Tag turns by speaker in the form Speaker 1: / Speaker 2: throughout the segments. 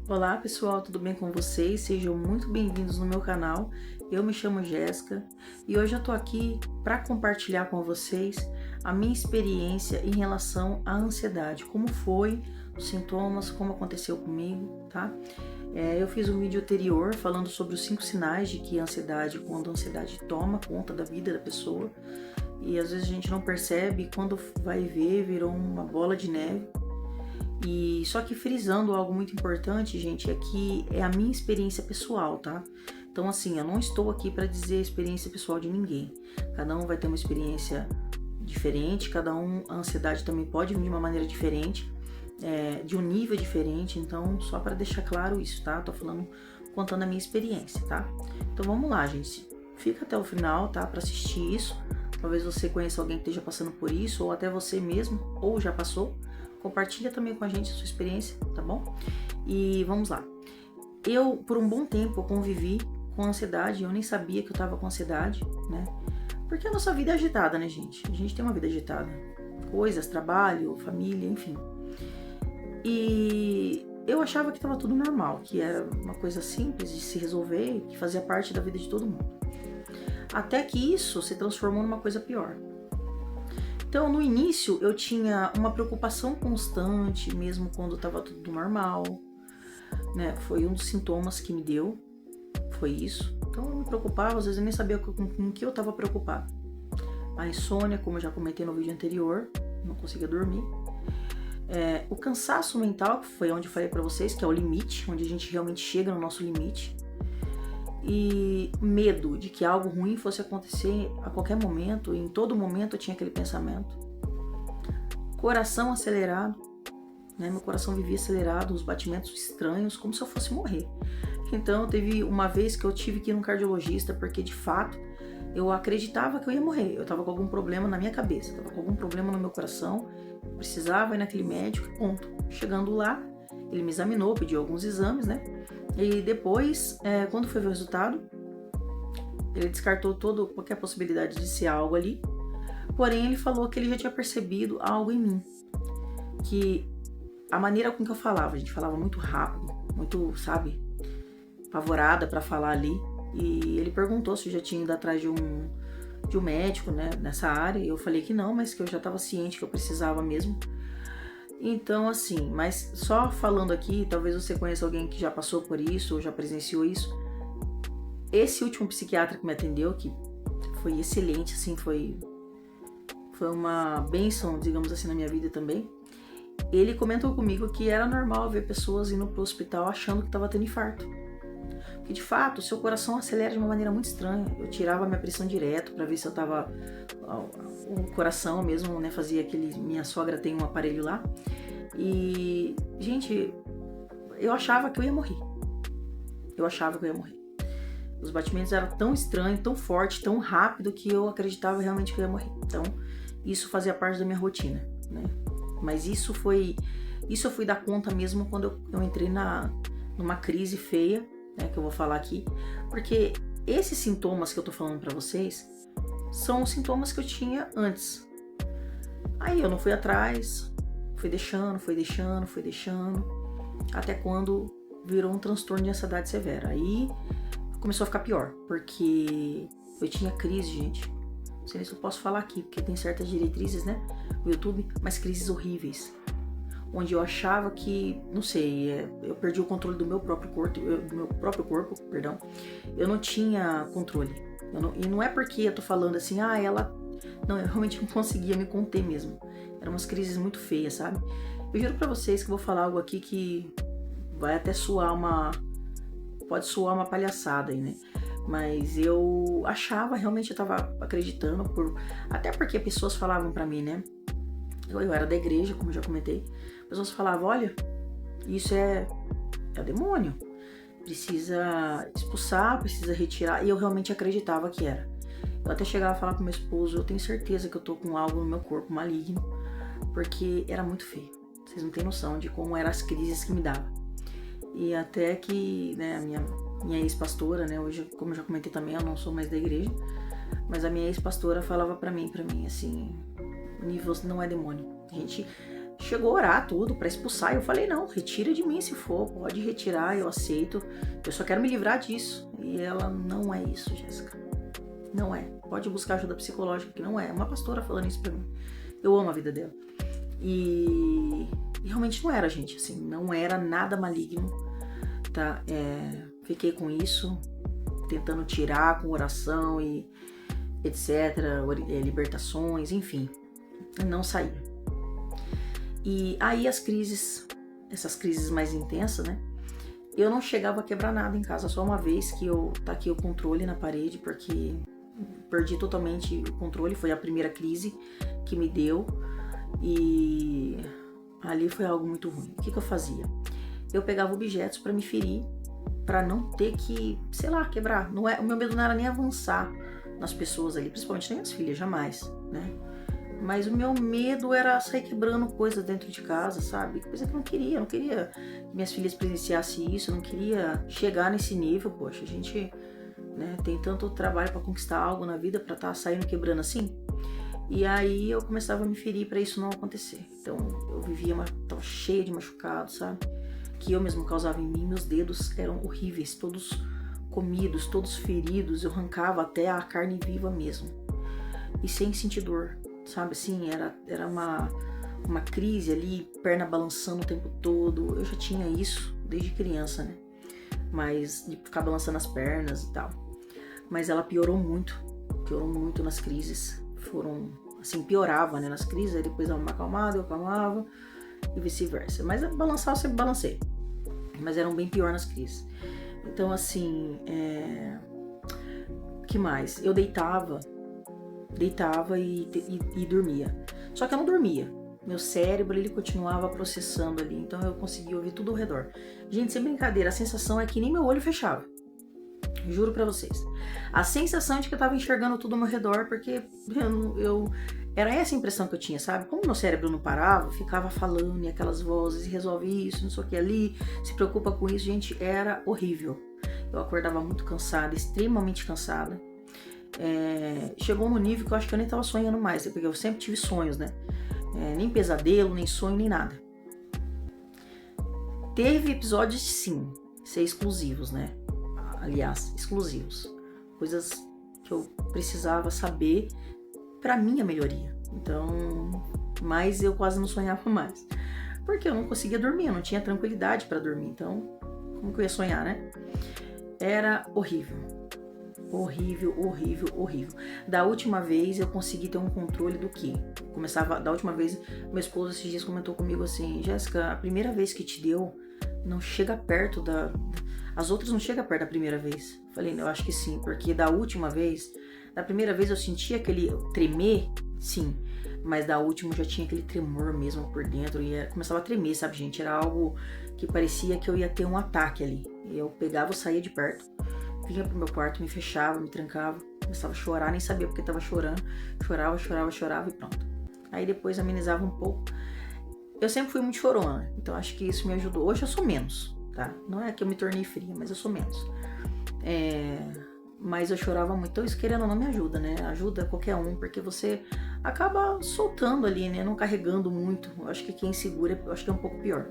Speaker 1: Olá pessoal, tudo bem com vocês? Sejam muito bem-vindos no meu canal. Eu me chamo Jéssica e hoje eu tô aqui para compartilhar com vocês a minha experiência em relação à ansiedade, como foi, os sintomas, como aconteceu comigo, tá? Eu fiz um vídeo anterior falando sobre os 5 sinais de que a ansiedade, quando a ansiedade toma conta da vida da pessoa, e às vezes a gente não percebe, quando vai ver, virou uma bola de neve. E só que frisando algo muito importante, gente, é que é a minha experiência pessoal, tá? Então, assim, eu não estou aqui para dizer a experiência pessoal de ninguém. Cada um vai ter uma experiência diferente, cada um, a ansiedade também pode vir de uma maneira diferente, de um nível diferente. Então, só para deixar claro isso, tá? Tô falando, contando a minha experiência, tá? Então, vamos lá, gente. Fica até o final, tá? Para assistir isso. Talvez você conheça alguém que esteja passando por isso, ou até você mesmo, ou já passou. Compartilha também com a gente a sua experiência, tá bom? E vamos lá. Eu, por um bom tempo, convivi com ansiedade. Eu nem sabia que eu tava com ansiedade, né? Porque a nossa vida é agitada, né, gente? A gente tem uma vida agitada. Coisas, trabalho, família, enfim. E eu achava que tava tudo normal, que era uma coisa simples de se resolver, que fazia parte da vida de todo mundo. Até que isso se transformou numa coisa pior. Então, no início, eu tinha uma preocupação constante, mesmo quando estava tudo normal, né? Foi um dos sintomas que me deu, foi isso. Então, eu me preocupava, às vezes eu nem sabia com que eu estava preocupada. A insônia, como eu já comentei no vídeo anterior, não conseguia dormir. O cansaço mental, que foi onde eu falei para vocês, que é o limite, onde a gente realmente chega no nosso limite. E medo de que algo ruim fosse acontecer a qualquer momento, e em todo momento eu tinha aquele pensamento. Coração acelerado, né? Meu coração vivia acelerado, os batimentos estranhos, como se eu fosse morrer. Então teve uma vez que eu tive que ir num cardiologista, porque de fato eu acreditava que eu ia morrer. Eu tava com algum problema na minha cabeça, tava com algum problema no meu coração, precisava ir naquele médico, ponto. Chegando lá, ele me examinou, pediu alguns exames, né? E depois, quando foi ver o resultado, ele descartou qualquer possibilidade de ser algo ali. Porém, ele falou que ele já tinha percebido algo em mim. Que a maneira com que eu falava, a gente falava muito rápido, muito, sabe, apavorada pra falar ali. E ele perguntou se eu já tinha ido atrás de um médico, né, nessa área. E eu falei que não, mas que eu já estava ciente que eu precisava mesmo. Então, assim, mas só falando aqui, talvez você conheça alguém que já passou por isso ou já presenciou isso. Esse último psiquiatra que me atendeu, que foi excelente, assim, foi uma bênção, digamos assim, na minha vida também. Ele comentou comigo que era normal ver pessoas indo pro hospital achando que estava tendo infarto. Porque, de fato, o seu coração acelera de uma maneira muito estranha. Eu tirava minha pressão direto para ver se eu tava... O coração mesmo, né, fazia aquele... Minha sogra tem um aparelho lá. E, gente, eu achava que eu ia morrer. Os batimentos eram tão estranhos, tão fortes, tão rápido, que eu acreditava realmente que eu ia morrer. Então, isso fazia parte da minha rotina, né? Mas isso eu fui dar conta mesmo quando eu entrei numa crise feia, né, que eu vou falar aqui. Porque esses sintomas que eu tô falando pra vocês são os sintomas que eu tinha antes. Aí eu não fui atrás, fui deixando, até quando virou um transtorno de ansiedade severa. Aí começou a ficar pior, porque eu tinha crise, gente. Não sei nem se eu posso falar aqui, porque tem certas diretrizes, né, no YouTube, mas crises horríveis. Onde eu achava que, não sei, eu perdi o controle do meu próprio corpo, perdão. Eu não tinha controle. E não é porque eu tô falando assim, ela... Não, eu realmente não conseguia me conter mesmo. Eram umas crises muito feias, sabe? Eu juro pra vocês que eu vou falar algo aqui que vai até pode soar uma palhaçada aí, né? Mas eu achava, realmente eu tava acreditando, até porque pessoas falavam pra mim, né? Eu era da igreja, como eu já comentei. Pessoas falavam, olha, isso é demônio. Precisa expulsar, precisa retirar. E eu realmente acreditava que era. Eu até chegava a falar com meu esposo, eu tenho certeza que eu tô com algo no meu corpo maligno. Porque era muito feio. Vocês não têm noção de como eram as crises que me davam. E até que, né, a minha ex-pastora, né, hoje, como eu já comentei também, eu não sou mais da igreja. Mas a minha ex-pastora falava pra mim assim, nível não é demônio. A gente chegou a orar tudo pra expulsar. Eu falei, não, retira de mim se for, pode retirar, eu aceito. Eu só quero me livrar disso. E ela, não é isso, Jéssica. Não é. Pode buscar ajuda psicológica, que não é. Uma pastora falando isso pra mim. Eu amo a vida dela. E realmente não era, gente, assim, não era nada maligno, tá? Fiquei com isso, tentando tirar com oração e etc, libertações, enfim, não saía. E aí as crises, essas crises mais intensas, né? Eu não chegava a quebrar nada em casa, só uma vez que eu taquei o controle na parede, porque perdi totalmente o controle, foi a primeira crise que me deu. E ali foi algo muito ruim. O que eu fazia? Eu pegava objetos para me ferir, para não ter que, sei lá, quebrar. Não é, o meu medo não era nem avançar nas pessoas ali, principalmente nas minhas filhas, jamais, né? Mas o meu medo era sair quebrando coisas dentro de casa, sabe? Coisa que eu não queria que minhas filhas presenciassem isso, eu não queria chegar nesse nível, poxa, a gente, né, tem tanto trabalho para conquistar algo na vida para estar saindo quebrando assim. E aí eu começava a me ferir para isso não acontecer. Então eu vivia, tava cheia de machucados, sabe? Que eu mesmo causava em mim, meus dedos eram horríveis, todos comidos, todos feridos, eu arrancava até a carne viva mesmo. E sem sentir dor, sabe? Assim, era uma crise ali, perna balançando o tempo todo. Eu já tinha isso desde criança, né? Mas de ficar balançando as pernas e tal. Mas ela piorou muito nas crises. Foram, assim, piorava, né, nas crises, aí depois ela me acalmava, eu acalmava e vice-versa. Mas balançar eu sempre balancei, mas eram bem pior nas crises. Então, assim, que mais? Eu deitava e dormia. Só que eu não dormia. Meu cérebro, ele continuava processando ali, então eu conseguia ouvir tudo ao redor. Gente, sem brincadeira, a sensação é que nem meu olho fechava. Juro pra vocês. A sensação de que eu tava enxergando tudo ao meu redor, porque era essa a impressão que eu tinha, sabe? Como meu cérebro não parava, ficava falando e aquelas vozes, e resolve isso, não sei o que ali, se preocupa com isso, gente, era horrível. Eu acordava muito cansada, extremamente cansada. Chegou no nível que eu acho que eu nem tava sonhando mais, porque eu sempre tive sonhos, né? Nem pesadelo, nem sonho, nem nada. Teve episódios, sim, ser exclusivos, né? Aliás, exclusivos. Coisas que eu precisava saber pra minha melhoria. Então, mas eu quase não sonhava mais. Porque eu não conseguia dormir, eu não tinha tranquilidade pra dormir. Então, como que eu ia sonhar, né? Era horrível. Horrível, horrível, horrível. Da última vez eu consegui ter um controle do quê? Da última vez, meu esposo esses dias comentou comigo assim: Jéssica, a primeira vez que te deu, não chega perto as outras não chegam perto da primeira vez. Falei, eu acho que sim, porque da primeira vez eu sentia aquele tremer, sim, mas da última já tinha aquele tremor mesmo por dentro e começava a tremer, sabe, gente? Era algo que parecia que eu ia ter um ataque ali. Eu pegava, eu saía de perto, vinha pro meu quarto, me fechava, me trancava, começava a chorar, nem sabia porque tava chorando, chorava e pronto. Aí depois amenizava um pouco. Eu sempre fui muito chorona, então acho que isso me ajudou. Hoje eu sou menos, tá? Não é que eu me tornei fria, mas eu sou menos. Mas eu chorava muito, então isso querendo ou não me ajuda, né? Ajuda qualquer um, porque você acaba soltando ali, né? Não carregando muito. Eu acho que quem segura, eu acho que é um pouco pior.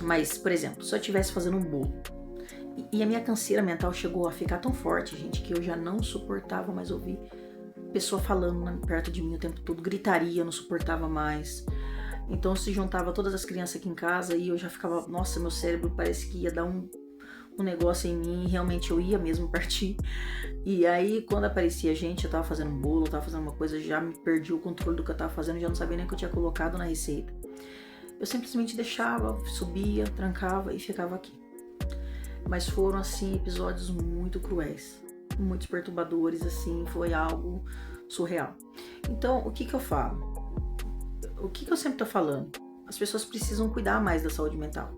Speaker 1: Mas, por exemplo, se eu estivesse fazendo um bolo e a minha canseira mental chegou a ficar tão forte, gente, que eu já não suportava mais ouvir pessoa falando perto de mim o tempo todo, gritaria, eu não suportava mais. Então se juntava todas as crianças aqui em casa e eu já ficava, nossa, meu cérebro parece que ia dar um negócio em mim e realmente eu ia mesmo partir. E aí quando aparecia gente, eu tava fazendo um bolo, eu tava fazendo uma coisa, já me perdi o controle do que eu tava fazendo, já não sabia nem o que eu tinha colocado na receita. Eu simplesmente deixava, subia, trancava e ficava aqui. Mas foram assim episódios muito cruéis, muitos perturbadores, assim, foi algo surreal. Então, o que eu falo? O que eu sempre tô falando? As pessoas precisam cuidar mais da saúde mental.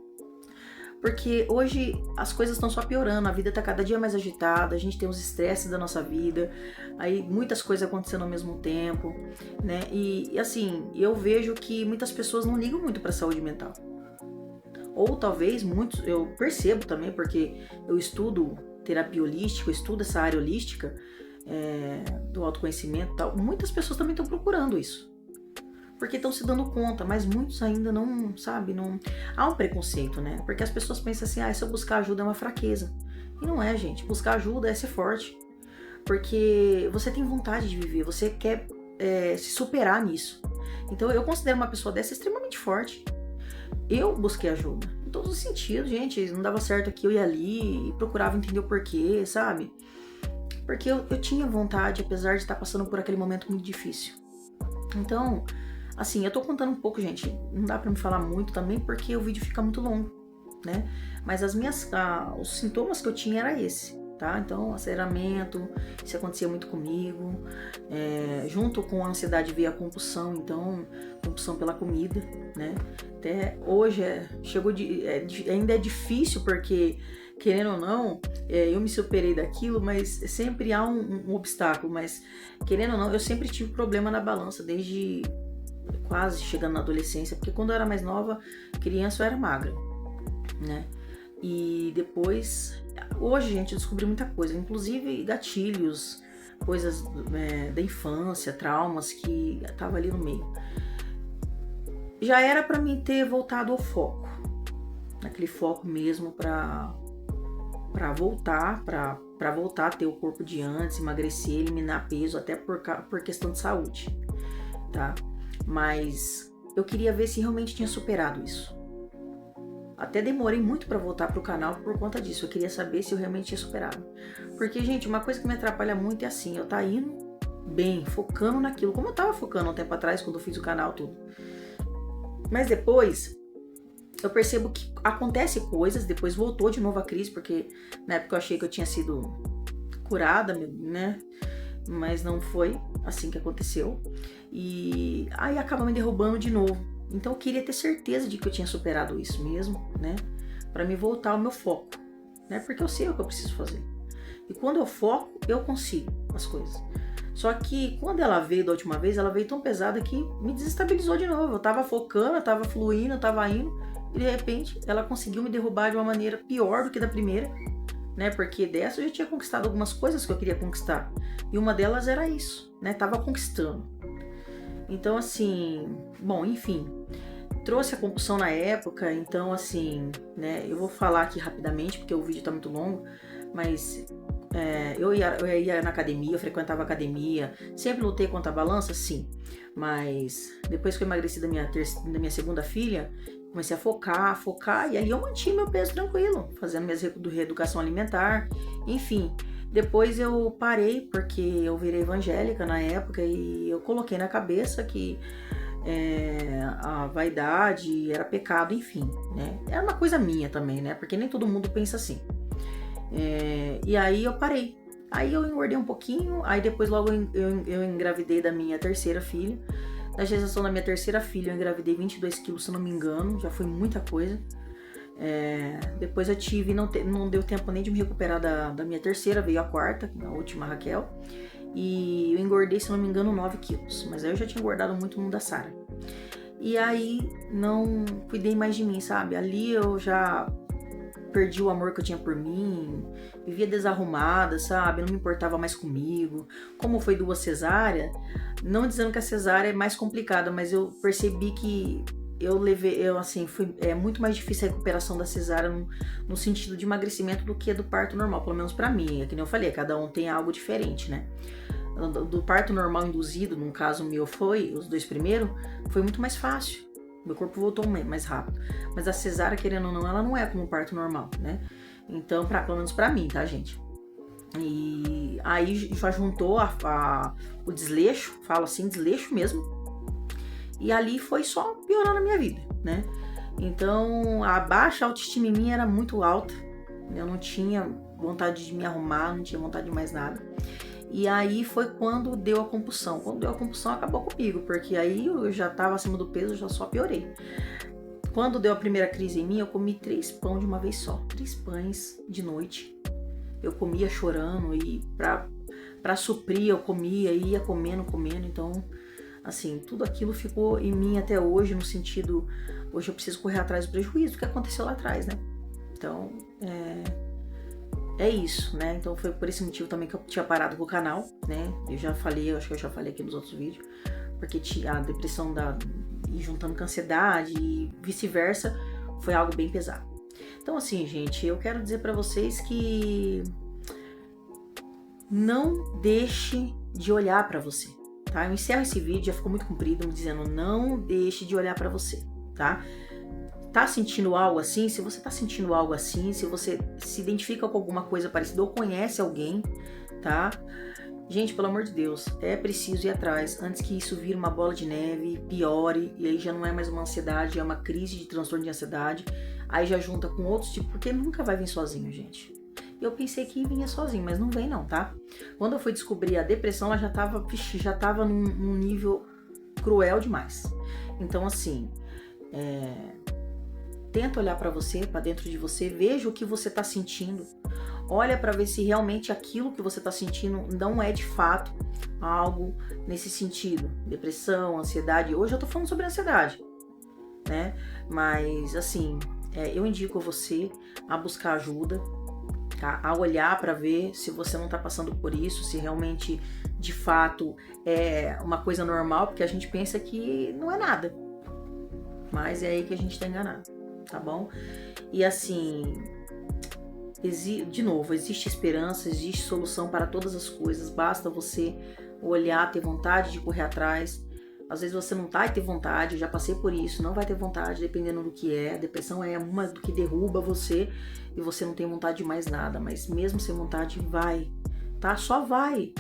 Speaker 1: Porque hoje as coisas estão só piorando, a vida tá cada dia mais agitada, a gente tem os estresses da nossa vida, aí muitas coisas acontecendo ao mesmo tempo, né? E assim, eu vejo que muitas pessoas não ligam muito pra saúde mental. Ou talvez muitos, eu percebo também, porque eu estudo terapia holística, eu estudo essa área holística do autoconhecimento e tal, muitas pessoas também estão procurando isso. porque estão se dando conta, mas muitos ainda não, sabe, não... Há um preconceito, né? Porque as pessoas pensam assim, se eu buscar ajuda é uma fraqueza. E não é, gente. Buscar ajuda é ser forte. Porque você tem vontade de viver, você quer se superar nisso. Então eu considero uma pessoa dessa extremamente forte. Eu busquei ajuda, em todos os sentidos, gente. Não dava certo aqui, eu ia ali e procurava entender o porquê, sabe? Porque eu tinha vontade, apesar de estar passando por aquele momento muito difícil. Então, assim, eu tô contando um pouco, gente. Não dá pra me falar muito também, porque o vídeo fica muito longo, né? Mas os sintomas que eu tinha era esse, tá? Então, aceleramento, isso acontecia muito comigo. Junto com a ansiedade veio a compulsão, então, compulsão pela comida, né? Até hoje ainda é difícil, porque, querendo ou não, eu me superei daquilo, mas sempre há um obstáculo. Mas, querendo ou não, eu sempre tive problema na balança, desde quase chegando na adolescência, porque quando eu era mais nova, criança eu era magra, né? E depois, hoje, gente, eu descobri muita coisa, inclusive gatilhos, coisas da infância, traumas que tava ali no meio. Já era pra mim ter voltado ao foco, naquele foco mesmo pra voltar a ter o corpo de antes, emagrecer, eliminar peso, até por questão de saúde, tá? Mas eu queria ver se realmente tinha superado isso. Até demorei muito pra voltar pro canal por conta disso. Eu queria saber se eu realmente tinha superado. Porque, gente, uma coisa que me atrapalha muito é assim, eu tá indo bem, focando naquilo, como eu tava focando um tempo atrás, quando eu fiz o canal, tudo. Mas depois, eu percebo que acontece coisas, depois voltou de novo a crise, porque na época eu achei que eu tinha sido curada, né? Mas não foi assim que aconteceu. E aí acaba me derrubando de novo. Então eu queria ter certeza de que eu tinha superado isso mesmo, né? Pra me voltar ao meu foco, né? Porque eu sei o que eu preciso fazer. E quando eu foco, eu consigo as coisas. Só que quando ela veio da última vez, ela veio tão pesada que me desestabilizou de novo. Eu tava focando, eu tava fluindo, eu tava indo. E de repente, ela conseguiu me derrubar de uma maneira pior do que da primeira, né? Porque dessa eu já tinha conquistado algumas coisas que eu queria conquistar. E uma delas era isso, né? Tava conquistando. Então, assim, bom, enfim, trouxe a compulsão na época, então, assim, né, eu vou falar aqui rapidamente, porque o vídeo tá muito longo, mas eu ia na academia, eu frequentava academia, sempre lutei contra a balança, sim, mas depois que eu emagreci da minha segunda filha, comecei a focar, e aí eu mantive meu peso tranquilo, fazendo minha reeducação alimentar, enfim. Depois eu parei porque eu virei evangélica na época e eu coloquei na cabeça que a vaidade era pecado, enfim, né? Era uma coisa minha também, né? Porque nem todo mundo pensa assim. E aí eu parei. Aí eu engordei um pouquinho, aí depois logo eu engravidei da minha terceira filha. Na gestação da minha terceira filha eu engravidei 22 quilos, se eu não me engano, já foi muita coisa. Depois eu tive, não deu tempo nem de me recuperar da minha terceira, veio a quarta, a última, Raquel, e eu engordei, se não me engano, 9 quilos, mas aí eu já tinha engordado muito no da Sara. E aí não cuidei mais de mim, sabe? Ali eu já perdi o amor que eu tinha por mim, vivia desarrumada, sabe? Não me importava mais comigo. Como foi 2 cesáreas, não dizendo que a cesárea é mais complicada, mas eu percebi que é muito mais difícil a recuperação da cesárea no sentido de emagrecimento do que do parto normal, pelo menos pra mim. É que nem eu falei, cada um tem algo diferente, né? Do parto normal induzido, no caso meu os 2 primeiros, foi muito mais fácil. Meu corpo voltou mais rápido. Mas a cesárea, querendo ou não, ela não é como o parto normal, né? Então, pelo menos pra mim, tá, gente? E aí já juntou o desleixo, falo assim, desleixo mesmo. E ali foi só piorando a minha vida, né? Então, a baixa autoestima em mim era muito alta. Eu não tinha vontade de me arrumar, não tinha vontade de mais nada. E aí foi quando deu a compulsão. Quando deu a compulsão, acabou comigo, porque aí eu já tava acima do peso, já só piorei. Quando deu a primeira crise em mim, eu comi 3 pães de uma vez só. 3 pães de noite. Eu comia chorando e pra suprir eu comia e ia comendo. Então, assim, tudo aquilo ficou em mim até hoje, no sentido, hoje eu preciso correr atrás do prejuízo do que aconteceu lá atrás, né? Então, é isso, né? Então foi por esse motivo também que eu tinha parado com o canal, né? Eu já falei, eu acho que eu já falei aqui nos outros vídeos, porque a depressão e juntando com a ansiedade e vice-versa, foi algo bem pesado. Então assim, gente, eu quero dizer para vocês que não deixe de olhar para você, tá? Eu encerro esse vídeo, já ficou muito comprido, me dizendo não deixe de olhar para você, tá? Tá sentindo algo assim? Se você tá sentindo algo assim, se você se identifica com alguma coisa parecida ou conhece alguém, tá? Gente, pelo amor de Deus, é preciso ir atrás antes que isso vire uma bola de neve, piore, e aí já não é mais uma ansiedade, é uma crise de transtorno de ansiedade, aí já junta com outros tipos, porque nunca vai vir sozinho, gente. Eu pensei que vinha sozinho, mas não vem não, tá? Quando eu fui descobrir a depressão, ela já tava num nível cruel demais. Então, assim, tenta olhar pra você, pra dentro de você, veja o que você tá sentindo. Olha pra ver se realmente aquilo que você tá sentindo não é de fato algo nesse sentido. Depressão, ansiedade. Hoje eu tô falando sobre ansiedade, né? Mas, assim, eu indico você a buscar ajuda, tá? A olhar pra ver se você não tá passando por isso, se realmente, de fato, é uma coisa normal, porque a gente pensa que não é nada. Mas é aí que a gente tá enganado, tá bom? E assim, de novo, existe esperança, existe solução para todas as coisas, basta você olhar, ter vontade de correr atrás. Às vezes você não vai ter vontade, eu já passei por isso, não vai ter vontade, dependendo do que é. A depressão é uma do que derruba você e você não tem vontade de mais nada, mas mesmo sem vontade, vai, tá? Só vai,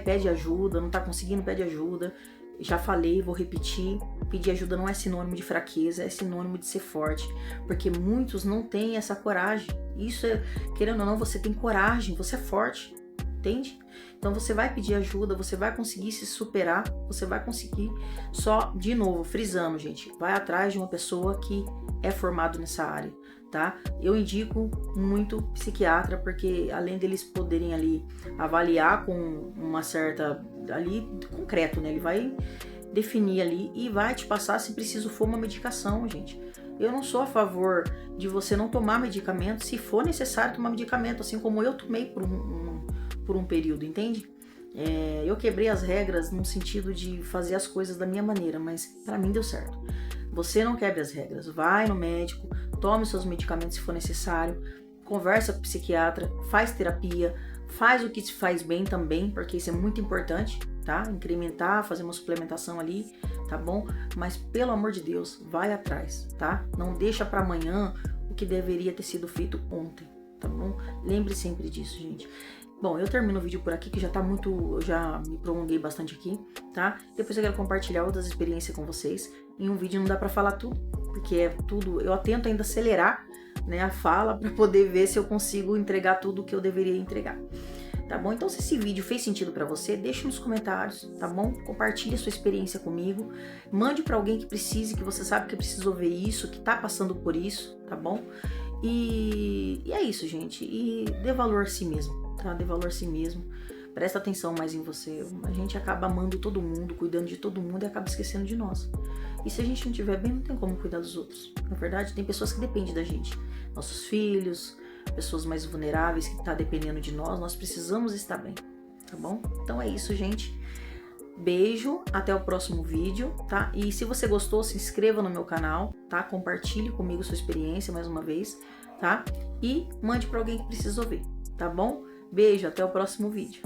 Speaker 1: pede ajuda, não tá conseguindo, pede ajuda. Já falei, vou repetir, pedir ajuda não é sinônimo de fraqueza, é sinônimo de ser forte, porque muitos não têm essa coragem. Isso é, querendo ou não, você tem coragem, você é forte, entende? Então você vai pedir ajuda, você vai conseguir se superar, você vai conseguir. Só, de novo, frisando, gente, vai atrás de uma pessoa que é formado nessa área, tá? Eu indico muito psiquiatra, porque além deles poderem ali avaliar com uma certa, ali, concreto, né? Ele vai definir ali e vai te passar, se preciso for, uma medicação, gente. Eu não sou a favor de você não tomar medicamento, se for necessário tomar medicamento, assim como eu tomei por um período, entende? Eu quebrei as regras no sentido de fazer as coisas da minha maneira, mas pra mim deu certo. Você não quebre as regras, vai no médico, tome seus medicamentos se for necessário, conversa com o psiquiatra, faz terapia, faz o que te faz bem também, porque isso é muito importante, tá? Incrementar, fazer uma suplementação ali, tá bom? Mas pelo amor de Deus, vai atrás, tá? Não deixa pra amanhã o que deveria ter sido feito ontem, tá bom? Lembre sempre disso, gente. Bom, eu termino o vídeo por aqui, que já tá muito... Eu já me prolonguei bastante aqui, tá? Depois eu quero compartilhar outras experiências com vocês. Em um vídeo não dá pra falar tudo, porque é tudo... Eu tento ainda acelerar, né, a fala pra poder ver se eu consigo entregar tudo o que eu deveria entregar. Tá bom? Então, se esse vídeo fez sentido pra você, deixa nos comentários, tá bom? Compartilhe a sua experiência comigo. Mande pra alguém que precise, que você sabe que precisa ouvir isso, que tá passando por isso, tá bom? E é isso, gente. E dê valor a si mesmo, tá? Dê valor a si mesmo. Presta atenção mais em você. A gente acaba amando todo mundo, cuidando de todo mundo e acaba esquecendo de nós. E se a gente não estiver bem, não tem como cuidar dos outros. Na verdade, tem pessoas que dependem da gente. Nossos filhos, pessoas mais vulneráveis que estão dependendo de nós. Nós precisamos estar bem, tá bom? Então é isso, gente. Beijo, até o próximo vídeo, tá? E se você gostou, se inscreva no meu canal, tá? Compartilhe comigo sua experiência mais uma vez, tá? E mande para alguém que precisa ouvir, tá bom? Beijo, até o próximo vídeo.